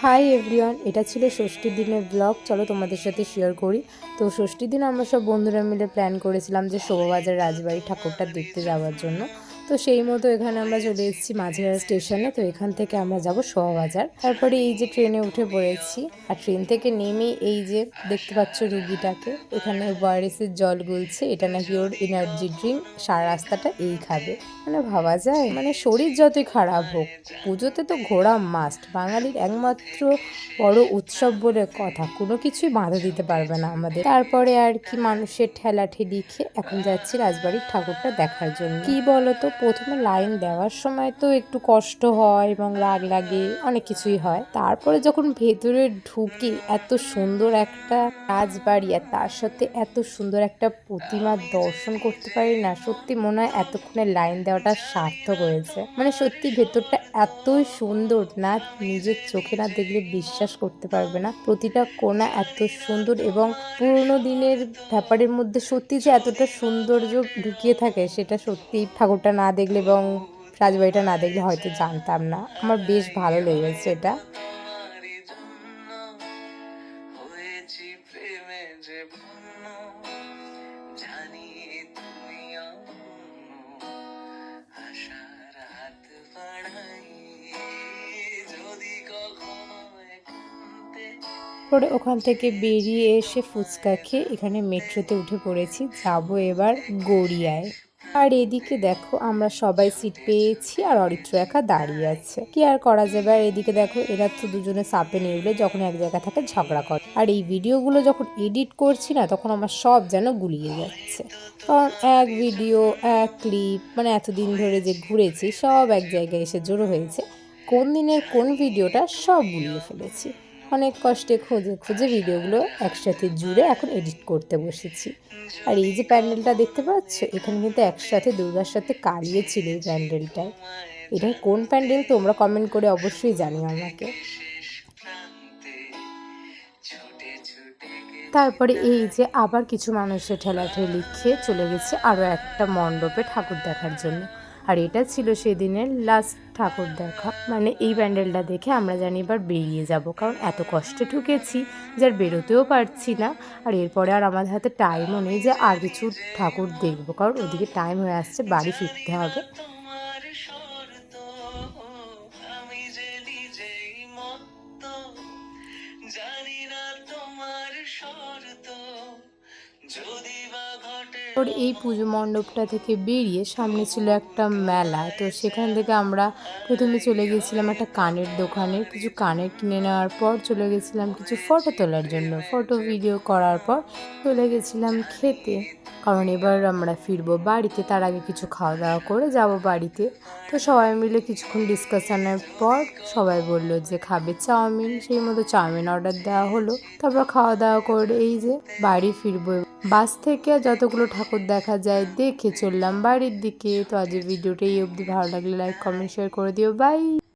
Hi everyone, এটা ছিল ষষ্ঠীর দিনের ব্লগ। চলো তোমাদের সাথে শেয়ার করি। তো ষষ্ঠীর দিন আমরা সব বন্ধুরা মিলে প্ল্যান করেছিলাম যে শোভাবাজার রাজবাড়ি ঠাকুরটা দেখতে যাওয়ার জন্য। তো সেই মতো এখানে আমরা চলে এসেছি মাঝেরহাট স্টেশনে। তো এখান থেকে আমরা যাব শোভাবাজার। তারপরে এই যে ট্রেনে উঠে পড়েছি, আর ট্রেন থেকে নেমে এই যে দেখতে পাচ্ছ রুগীটাকে, এখানে ওআরএসের জল গুলছে। এটা নাকি ওর এনার্জি ড্রিঙ্ক, সারা রাস্তাটা এই খাবে। মানে ভাবা যায়, মানে শরীর যতই খারাপ হোক, পুজোতে তো ঘোরা মাস্ট। বাঙালির একমাত্র বড় উৎসব বলে কথা, কোনো কিছুই বাধা দিতে পারবে না আমাদের। তারপরে আর কি মানুষের ঠেলা ঠেলি খেয়ে এখন যাচ্ছি রাজবাড়ির ঠাকুরটা দেখার জন্য। কি বলতো, প্রথমে লাইন দেওয়ার সময় তো একটু কষ্ট হয় এবং রাগ লাগে, অনেক কিছুই হয়। তারপরে যখন ভেতরে ঢুকে এত সুন্দর একটা রাজবাড়ি আর তার সাথে এত সুন্দর একটা প্রতিমার দর্শন করতে পারি না, সত্যি মনে হয় এতক্ষণে লাইন দেওয়াটা সার্থক হয়েছে। মানে সত্যি ভেতরটা এতই সুন্দর না, নিজের চোখে না দেখলে বিশ্বাস করতে পারবে না। প্রতিটা কোণা এত সুন্দর এবং পুরোনো দিনের ব্যাপারের মধ্যে সত্যি যে এতটা সৌন্দর্য ঢুকিয়ে থাকে, সেটা সত্যি ঠাকুরটা না দেখলে এবং রাজবাড়িটা না দেখলে হয়তো জানতাম না। আমার বেশ ভালো লেগেছে এটা। পরে ওখান থেকে বেরিয়ে এসে ফুচকা খেয়ে এখানে মেট্রোতে উঠে পড়েছি, যাবো এবার গড়িয়ায়। আর এদিকে দেখো আমরা সবাই সিট পেয়েছি আর অরিত্র একা দাঁড়িয়ে আছে। কি আর করা যাবে। আর এদিকে দেখো এরা তো দুজনে সাপে নেউলে যখন এক জায়গা থাকে ঝগড়া করে। আর এই ভিডিওগুলো যখন এডিট করছি না, তখন আমার সব যেন গুলিয়ে যাচ্ছে। কারণ এক ভিডিও এক ক্লিপ, মানে এতদিন ধরে যে ঘুরেছি সব এক জায়গায় এসে জড়ো হয়েছে। কোন দিনের কোন ভিডিওটা সব গুলিয়ে ফেলেছি। অনেক কষ্টে খুঁজে খুঁজে ভিডিওগুলো একসাথে জুড়ে এখন এডিট করতে বসেছি। আর এই যে প্যান্ডেলটা দেখতে পাচ্ছ, এখানে কিন্তু একসাথে দুর্গার সাথে কালিয়ে ছিল এই প্যান্ডেলটায়। এটা কোন প্যান্ডেল তোমরা কমেন্ট করে অবশ্যই জানিও আমাকে। তারপরে এই যে আবার কিছু মানুষের ঠেলাঠেলি খেয়ে চলে গেছে আরও একটা মণ্ডপে ঠাকুর দেখার জন্য। আর এটা ছিল সেদিনের লাস্ট ঠাকুর দেখা। মানে এই প্যান্ডেলটা দেখে আমরা জানি এবার বেরিয়ে যাব, কারণ এত কষ্টে ঢুকেছি যে আর বেরোতেও পারছি না। আর এরপরে আর আমাদের হাতে টাইমও নেই যে আর কিছু ঠাকুর দেখবো, কারণ ওদিকে টাইম হয়ে আসছে, বাড়ি ফিরতে হবে। ওর এই পুজো মণ্ডপটা থেকে বেরিয়ে সামনে ছিল একটা মেলা। তো সেখান থেকে আমরা প্রথমে চলে গেছিলাম একটা কানের দোকানে, কিছু কানের কিনে নেওয়ার পর চলে গেছিলাম কিছু ফটো তোলার জন্য। ফটো ভিডিও করার পর চলে গেছিলাম খেতে, কারণ এবার আমরা ফিরবো বাড়িতে। তার আগে কিছু খাওয়া দাওয়া করে যাব বাড়িতে। তো সবাই মিলে কিছুক্ষণ ডিসকাশনের পর সবাই বললো যে খাবে চাউমিন, সেই মতো চাউমিন অর্ডার দেওয়া হলো। তারপর খাওয়া দাওয়া করে এই যে বাড়ি ফিরবো। বাস থেকে যতগুলো ঠাকুর দেখা যায় দেখে চললাম বাড়ির দিকে। তো আজকের ভিডিওটা এই অবধি। ভালো লাগলে লাইক কমেন্ট শেয়ার করে দিও। বাই।